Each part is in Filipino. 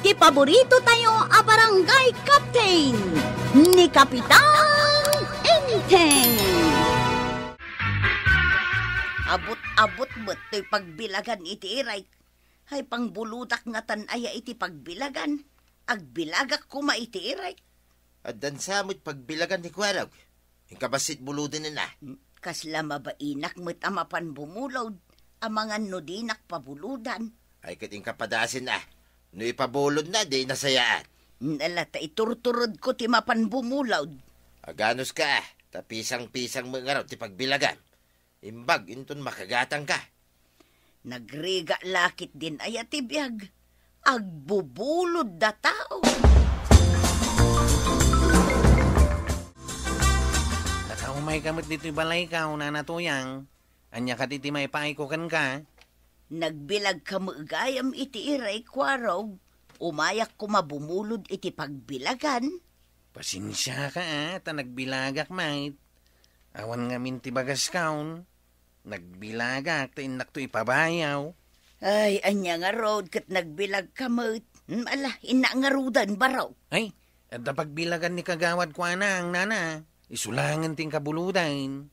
ti paborito tayo a barangay captain ni Kapitan Enteng. Abot-abot mo't to'y pagbilagan iti iray. Hay pangbuludak nga tanaya iti pagbilagan. Agbilagak kuma iti iray. At dansamot pagbilagan ni Kwarog. Yung kabasit buludin na. Kasla mabainak mo't amapan bumulod. Amangan no dinak pabuludan. Ay kating kapadasin na. No ipabulod na, di nasayaan. Nalata iturturod ko ti mapan bumulod. Aganos ka, tapisang-pisang mga raw ti pagbilagan. Imbag, inton makagatang ka. Nagriga lakit din ay atibiyag. Agbubulod da tao. Nakaumay kamot dito'y balay ka, una na tuyang. Anya ka titi may paikokan ka. Nagbilag ka maagayam iti iray, Kwarog. Umayak ko mabumulod iti pagbilagan. Pasensya ka ta nagbilagak mait. Awan nga minti bagas kaon. Nagbilagak ta inak to ipabayaw. Ay, anya nga road kat nagbilag ka mait. Ala, ina nga rudan baraw. Ay, at pagbilagan ni kagawad ko anang nana. Isulangan ting kabuludan.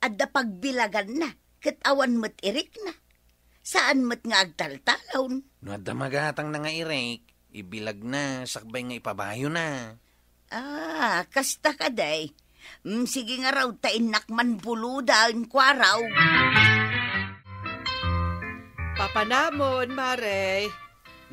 Adda pagbilagan na. Kat awan mo't irik na. Saan mo't nga agtaltalon? No adda magatang na nga irik. Ibilag na, sakbay nga ipabayo na. Kasta ka day. Sige nga raw, tainakman buludan, Kwaraw. Papanamon, Maray.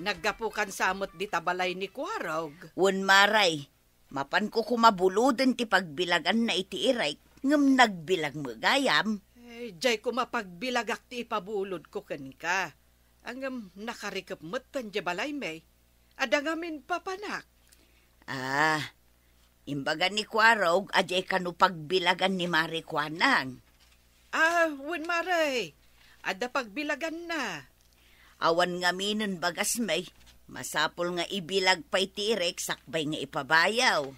Naggapukan samot di tabalay ni Kwarog. Wan, Maray. Mapan ko kumabuludan ti pagbilagan na iti iray. Ngam nagbilag mo gayam. Jay ko mapagbilagak ti ipabulod ko ken ka. Ang nakarikap mo't pan balay may. Adangamin papanak. Imbaga ni Kwarog, ajay kanu pagbilagan ni Mari Kwanang. Wan Maray. Ada pagbilagan na. Awan nga minun bagas may. Masapol nga ibilag pa'y tirek, sakbay nga ipabayaw.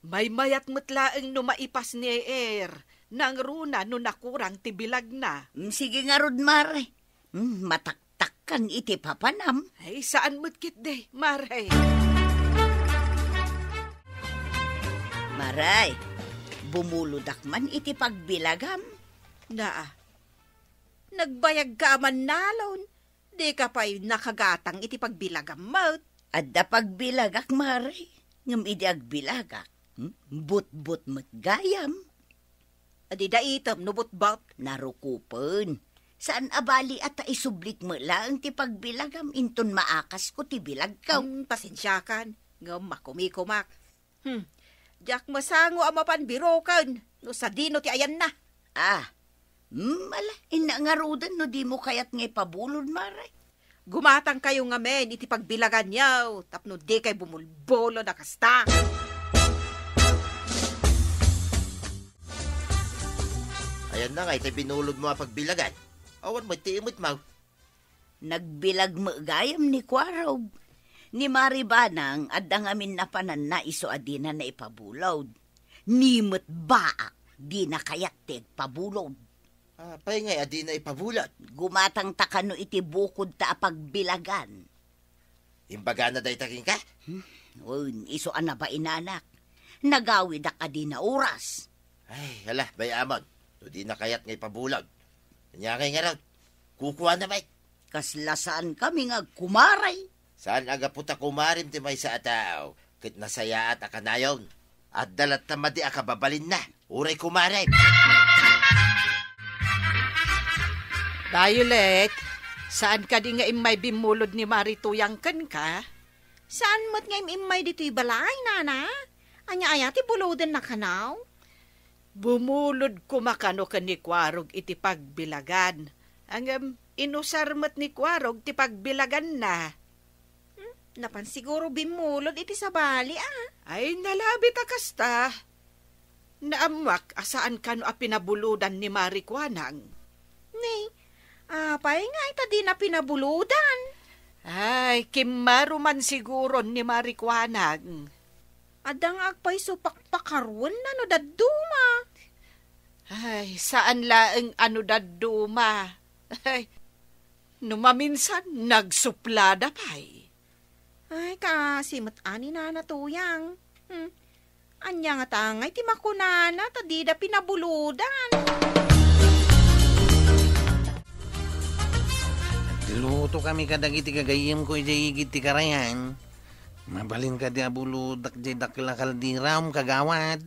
May mayat mutlaeng no maipas ni Air. Nang runa no nakurang tibilag na. Sige nga rod, Mare. Mataktakan iti papanam. Ay, saan mo't kit de, Mare? Maray, bumuludak man iti pagbilagam. Nagbayag ka man nalon. Di ka pa'y nakagatang iti pagbilagam mo't. Adda pagbilagak, Maray. Ngam iti agbilagak. But-but mo't gayam. Adi da itam no but-but. Narukupon. Saan abali at isublit mo lang ti pagbilagam. Inton maakas ko ti bilag ka. Pasensyakan. Ngam makumikumak. Diyak masango amapan birokan. No sa dino ti ayan na. Inangarudan no di mo kayat ngay pabulod, Maray. Gumatang kayo nga men, iti pagbilagan yaw. Tapno di kay bumulbolo na kasta. Ayan na nga, iti binulod mo ang pagbilagan. Awan mo, tiimot mo. Nagbilag mo gayam ni Kwarog. Ni Maribanang, adang amin na panan na iso adina na ipabulod. Nimot baak, di na kayat tig pabulod. Pay nga, adi na ipabulot. Gumatang takano iti bukod ta pagbilagan. Imbaga na day taking ka? Iso ana ba inanak? Nagawid ak adi na oras. Ay, hala, bayamon. No di na kayat nga ipabulod. Kanyakay nga raw, kukuha na may. Kaslasaan kami nga kumaray. Saan aga puta kumarim ti may sa ataw? Kit nasaya at akanayon. At dalat tamadi akababalin na. Uray kumarim. Dayolet, saan ka di nga imay bimulod ni Marituyang kan ka? Saan mo't nga imay dito'y balay, nana? Anya-aya ti buludan na kanaw? Bumulod kumakano ka ni Kwarog iti pagbilagan. Ang inusar mo't ni Kwarog ti pagbilagan na. Napan siguro bimulod iti sabali, Ay, nalabi ta kasta. Naamak, asaan ka no a pinabuludan ni Marikwanang? Apay nga ita di na pinabuludan. Ay, kimaruman siguro ni Marikwanang. Adang agpay supakpakaron na no daduma. Ay, saan laeng ano daduma? Ay, numaminsan nagsuplada pa'y. Ay, kasi matani na natuyang. Anya nga tangay, ti makunana, tadida pinabuludan. Luto kami kadagiti kagayim ko ijayigit ti karayan. Mabalin ka di abuludak jay dakla kaldiram kagawad.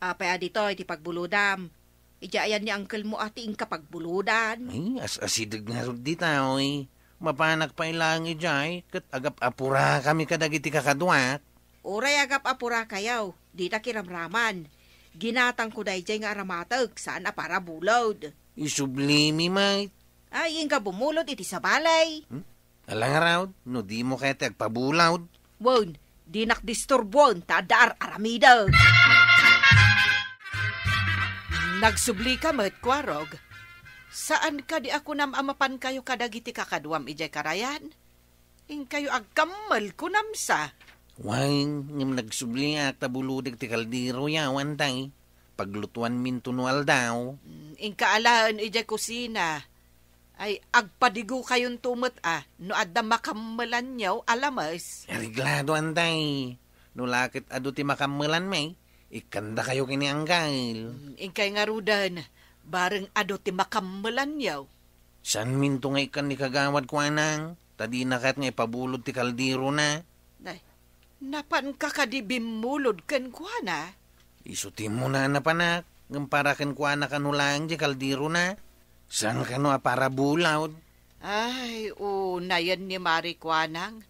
Apay adito, iti pagbuludam. Ijayan ni uncle mo ati ing kapagbuludan. Ay, asidag nga rin di tao eh. Mapanak pa ilang ijay, kat agap apura kami kadagiti kakaduak. Uray agap apura kayaw, di ta kiramraman. Ginatang ko da ijay nga aramatag, saan para bulod. Isublimi, mate. Ay, ing ka bumulod iti sa balay. Alang araw, no di mo kaya agpabulawd. Won, di nakdisturbon, tadar aramida. Nagsubli ka, Mat Kwarog. Saan ka di ako amapan kayo kadagiti kakaduam ijay karayan? Ing kayo agkamal kunamsa. Wang, ngam nagsubli nga tabuludig ti kaldiro yawan tay. Paglutuan min tunual daw. Ing kaalaan ijay kusina. Ay agpadigo kayon tumot no adda makamalan nyaw alamas. Ariglado antay. No lakit ado ti makamalan may. Ikanda kayo kini anggal. Ingkay nga rudan, bareng ado ti makamalan yaw. San minto nga ikan ni kagawad ko anang? Tadi nakat nga ipabulod ti kaldiro na. Nay, napan ka kadibimulod ken kuana? Isutim mo na napanak. Ngam para ken kuana kanulang di kaldiro na. San ka no para bulawd? Ay, nayan ni Mari Kuanang.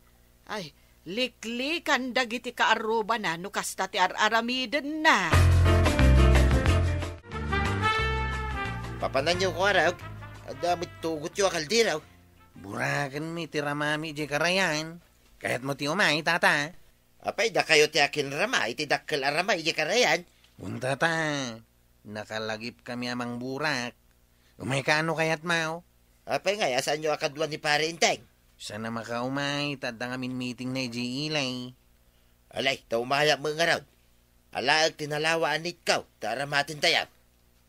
Ay, liklikan dagiti kaaruba na no kasta ti aramiden na. Papanan niyo ko araw. Adamit tugot yung kaldiraw. Burakan mi ti ramami di karayan. Kahit mo ti umay, tata. Apay, da kayo ti akin ramay, ti dakkel aramay, di karayan. Unta ta. Nakalagip kami amang burak. Umay ka ano kayat mao? Apay nga, asan nyo akadwan ni pare inteng? Sana makaumay, tadang amin meeting na ilay. Alay, taumaya mo nga raw. Alaag tinalawaan ikaw, taramatin tayo.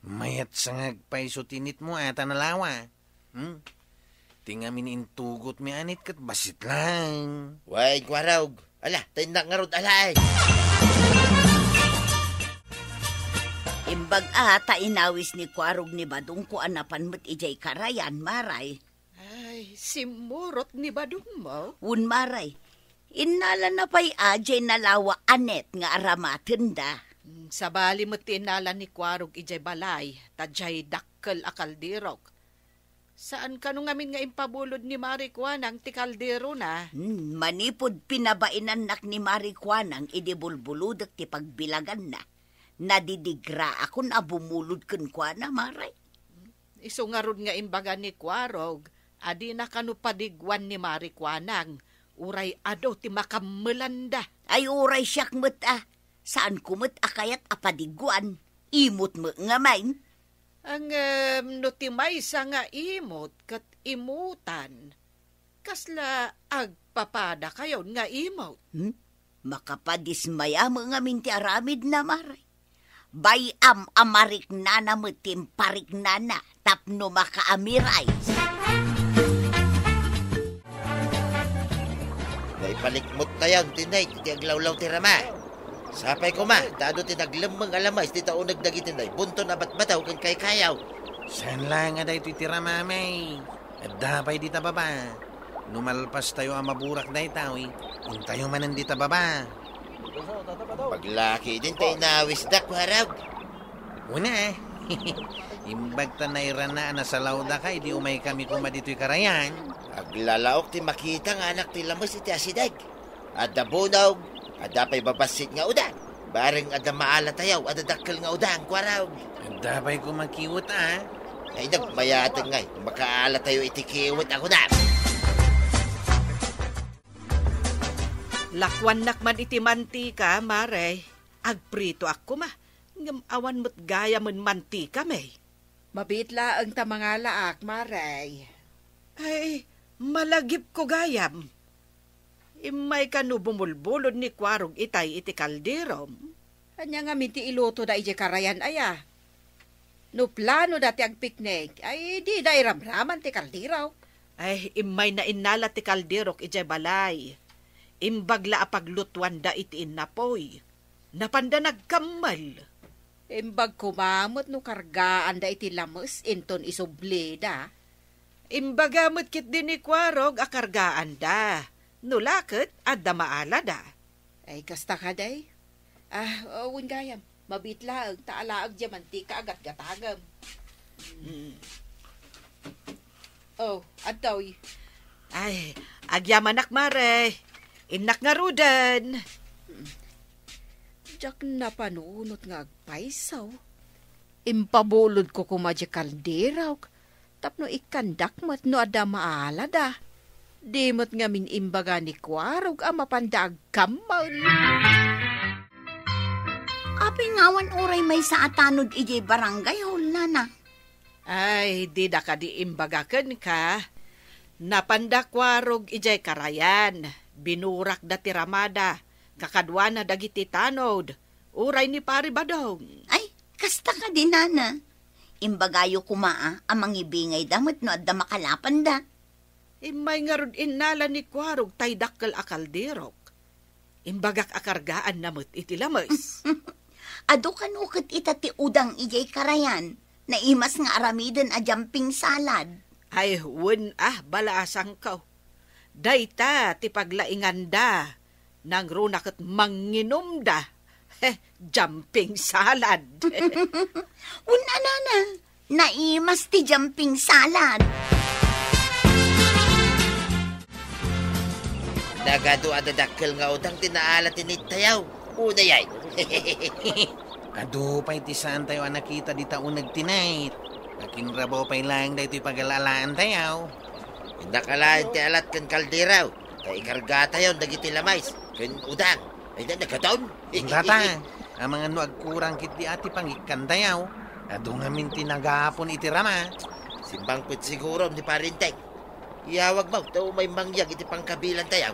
Mayat sangag paiso tinit mo ata nalawa. Tingamin intugot mi anit kat basit lang. Way, kwaraw. Ala, tindak nga raw alay. Imbag ta inawis ni Kwarog ni Badong ko anapan mo't ijay karayan, Maray. Ay, simurot ni Badong mo. Un Maray, inala na pa'y ajay nalawa anet nga aramaten da. Sa bali mo tinala ni Kwarog ijay balay, tadjay dakkel akaldirok. Saan ka nung amin nga impabulod ni Mari Kuanang ti kaldero na? Manipod pinabainan nak ni Mari Kuanang idibulbuludak ti pagbilagan na. Nadidigra ako na bumulod kun Kuana, Maray. Iso nga rod nga imbaga ni Kwarog, adi na kanupadigwan ni Mari Kuanang, uray ado ti makamelanda. Ay uray siyak mo't Saan kumot akayat apadiguan? Imot mo nga main. Ang no ti maysa nga imot kat imutan. Kasla agpapada kayon nga imot. Makapadismaya mo nga minti aramid na, Maray. Bayam amarik nana mo timparik nana tapno makaamiray. Naipalikmot tayo, tinay, ti aglawlaw ti rama. Sapay ko ma, tado ti naglamang alamay, ti tao nagdagitin day, bunto na batbataw kan kay kayaw. San lang nga day titira mamay. At dapay di ta baba. Numalpas tayo ang maburak day tao Kung tayo manan di ta baba. Paglaki din tayo nawis dak, warag. Una Imbag ta nairana na sa lauda ka, di umay kami kuma dito'y karayan. Aglalaok ti makita nga anak ti lamas iti asidag. Adda bunaw, adda pa'y babasit nga udan. Bareng adda maala tayaw, adda dakkel nga udan, kwaraw. Dapay ko makiwot Ay nagmayatan ngay, makaala tayo iti kiwot ako na. Lakwan nakman iti mantika, Mare. Agprito ako ma. Ngam awan mo't gaya man mantika, may. Mabitla ang tamanga laak, Maray. Ay, malagip ko gayam. Imay ka no bumulbulod ni Kwarog itay iti kaldirom. Anya nga minti iluto da ije karayan aya. No plano dati ag picnic, ay di da iramraman ti kaldiraw. Ay, imay na inala ti kaldirok ije balay. Imbagla apaglutuan da itiin na poy. Napanda nagkamal. Imbag kumamot no kargaan da iti lamus inton isublida. Imbagamot kit din ni Kwarog akargaan da. Nulakot at damaala da. Ay kasta ka day. Uwin gayam. Mabitlaag, taalaag di mantika agat gatagam. Adaw. Ay, agyamanak mare. Inak nga rudan. Jak na panunot nga agpaisaw. Impabulod ko kumadya kalderaw. Tapno ikandak mat no ada maala da. Dimot nga min imbaga ni Kwarog ang mapandaag kamal. Apay ngawan oray may sa atanod ijay barangay hol na. Ay, di da ka di imbagakan ka. Napanda Kwarog ijay karayan. Binurak da tiramada. Kakadwa na dagiti tanod. Uray ni pari badong. Ay, kasta ka din, nana. Imbagayo kumaa, amang ibingay damot no at da makalapan da. Imay nga rod inala ni Kwarog tay dakkel akalderok. Imbagak akargaan namot iti lamas. Ado kanukit itati udang ijay karayan, na imas nga aramiden a jumping salad. Ay, balaasang kaw. Dayta, ti paglaingan da, nang runakot manginom da. Jumping salad. Una nana, naimas ti jumping salad. Nagado adadakkel nga udang tinaala tinitayaw. Una yay. Ado pa'y tisaan tayo ang nakita di taon nagtinayt. Nakinrabo pa'y lang da ito'y pag-alalaan tayo. Nakalaan ti alat kan kalderaw. Kay karga tayo dagiti lamais. Kan udang. Ay na nagkataon. Ang tata, ang mga nuagkurang kit di ati pangikan tayo. Ado nga min tinagapon itirama. Simbang pit siguro ni parinteng. Iyawag mo, tao may mangyag iti pangkabilan tayo.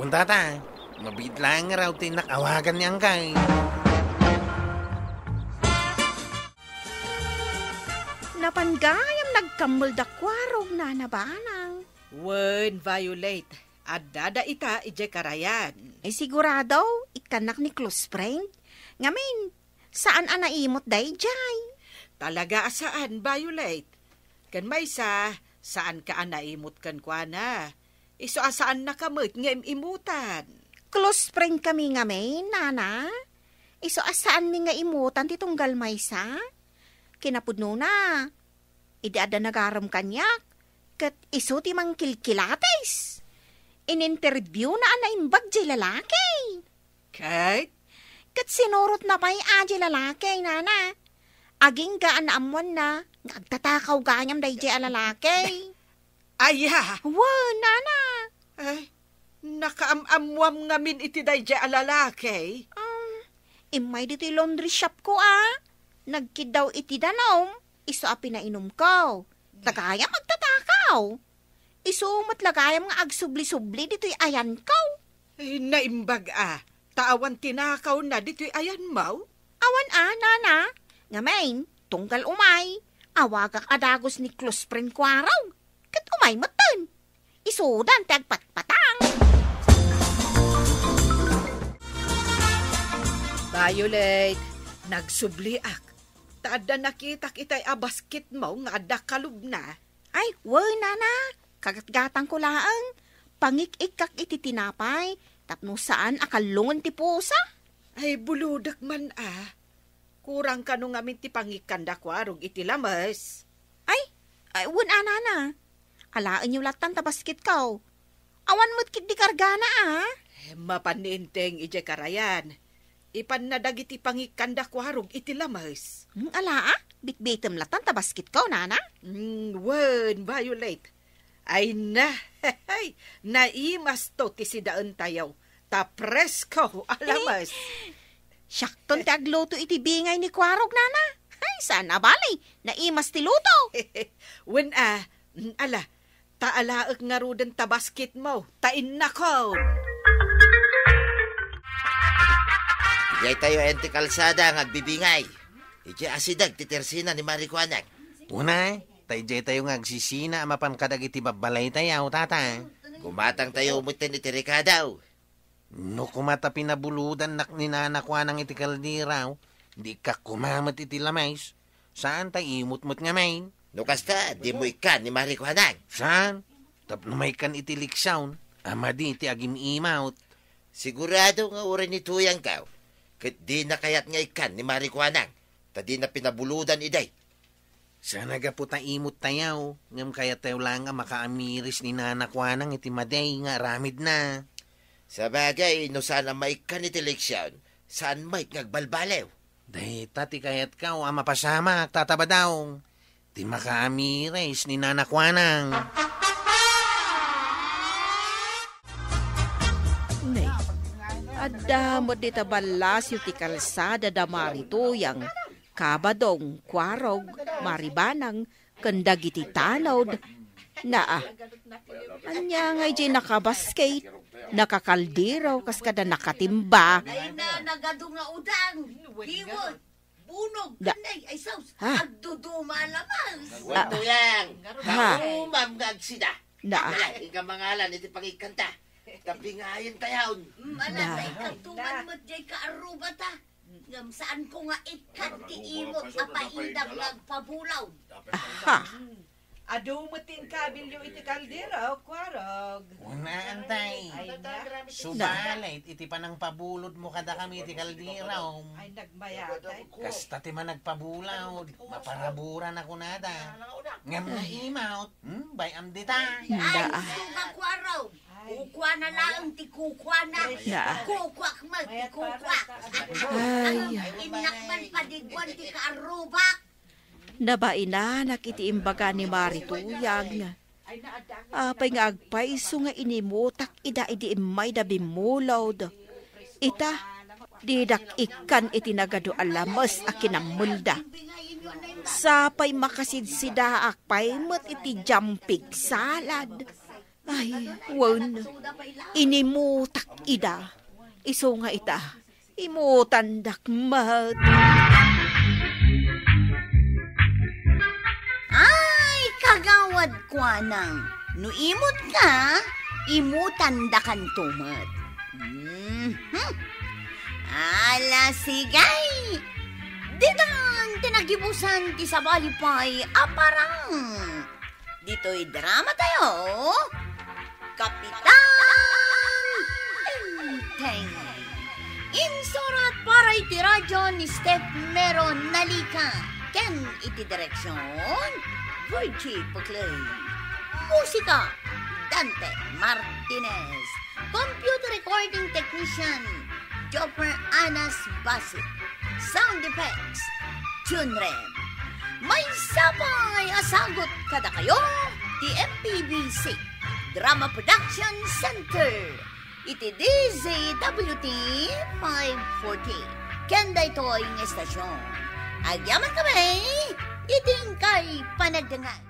Ang tata, mabit lang nga raw tinakawagan niyang kay. Napanggayam nagkamul da Kwarog na nabanang. Violet. Adada ita ije karayan. Ay sigurado, ikanak ni close friend. Ngamin, saan anaimot day jay? Talaga saan, Violet? Kan may saan ka anaimot kan kwa na? Iso asaan na kamot nga imutan? Close friend kami ngamin, nana. Iso asaan mi nga imutan titong galmaysa? Kinapudno na. Idaada nagaram kanyak. Kat iso ti mang kilkilates. In-interview na anaimbag di lalaki. Kate? Kat sinurot na pa'y aji lalaki, nana. Aging gaan na amuan na. Nagtatakaw ganyam day di lalaki. Aya! Wow, nana. Ay, nakaamamwam ngamin iti day di alalaki. Imay dito laundry shop ko, Nagkidaw iti danom. Iso a pinainom ko. Tagaya magtatakaw. Isumat lagayam nga agsubli-subli dito'y ayan ko. Ay, naimbag Taawan tinakaw na dito'y ayan mo? Awan nana. Ngamain, tunggal umay. Awagak adagos ni close friend ko araw. Kat umay matan. Isudan tagpatpatang. Violet, nagsubliak. Taada nakita kita'y abasket mo nga adakalub na. Ay, nana. Kagatgatang ko laang. Pangik-ikak iti tinapay. Tapno saan akalungan ti pusa? Ay, buludak man Kurang ka nung amin ti pangikanda Kwarog iti lamas. Ay, nana. Alaan yung latan tabaskit ko. Awan mo't kit di kargana Mapaninteng ije karayan. Ipan na dagiti pangikanda Kwarog iti lamas. Bitbitem latan tabaskit ko, nana. Violet. Ay naimas to ti sidaan tayaw. Presko, alamas. Syakton tagluto iti bingay ni Kwarog, nana. Ay, sana balay, naimas ti luto. Taalaak nga rudan tabaskit mo, tain na ko. Ijay tayo enti kalsada ang agbibingay. Ijay asidag titersina ni Marikuanag. Una, tayo nga agsisina mapan kadag iti babalay tayo, tata. Gumatang tayo umutin iti rekadaw. No kumata pinabuludan nak ni nanakwa ng iti kaldiraw, di ka kumamat iti lamays. Saan tayo imut-mut nga main? No kasta, di mo ikan ni Marikuanang. Saan? Tapno may kan iti liksawn, ama di iti agim imawt. Sigurado nga uri ni Tuyang ka. Kat di na kayat nga ikan ni Marikuanang. Ta di na pinabuludan iday. Sana ga po ta imut tayaw, ngam kaya tayo lang nga makaamiris ni nanakwa ng iti maday nga ramid na. Sa bagay, no sana may ikan iti leksyon, saan may ngagbalbalew. Dahi tati kayat ka o ama pasama, tataba daw. Di makaamiris ni nanakwanang. Nay, adda mo di tabalas yung ti kalsada da Marituyang, Kabadong, Kwarog, Maribanang, kandag iti tanod. Naa, anya nga iti nakabasket, nakakaldiraw, kas kada nakatimba. Ay na nagado nga udang. Hiwot. Bunog. Da- Kanay. Ay saus. Ha? Agduduma lamas. Tuyang, Ha? kaumam nga agsida. Naa, Wala, ika mangalan iti pangikanta. Kapingayan tayaon. Manatay katuman mo't jay kaaruba ta. Ngam saan ko nga ikan ti imot apaindang nagpabulaw. ha? Adumating kabilyo iti kaldera, kwarog. Una antay. Ay na, Subalay, iti pa nang pabulod mo kada kami iti kaldiraw. ay nagmayatay. Kasta ti man nagpabulaw, maparaburan ako nada. Ngam na imawt, bayam dita. Ay, Naa, suga ko araw. Kukwa na lang ti kukwa na. Naa. Kukwak man ti kukwak. ay, Inakman padigwan ti kaarubak. nabaina nakiti imbaga ni Marituyang. Apay nga agpaiso nga inimutak ida idi imay da bimulod. Ita, didak ikan iti nagado alamas a kinamulda. Sapay makasidsida akpay mat iti jampig salad. Ay, wan, inimutak ida. Iso nga ita, imutandak mat. Ay, kagawad ko nang. No imot ka, imutan da kan tumat. Ala, sigay. Ditang tinagibusan ti sabalipay aparang. Dito'y drama tayo. Kapitan Teng. Insurat para iti radyo ni Steph Meron Nalika. Ken iti direksyon, Virgie Puclay. Musika, Dante Martinez. Computer recording technician, Jopper Anas Basit. Sound effects, Junrem. May sabay asagot kada kayo, di MPBC Drama Production Center. Iti DZWT 540. Kenda ito ang estasyon. Agyaman kami, iting kay panagdangan.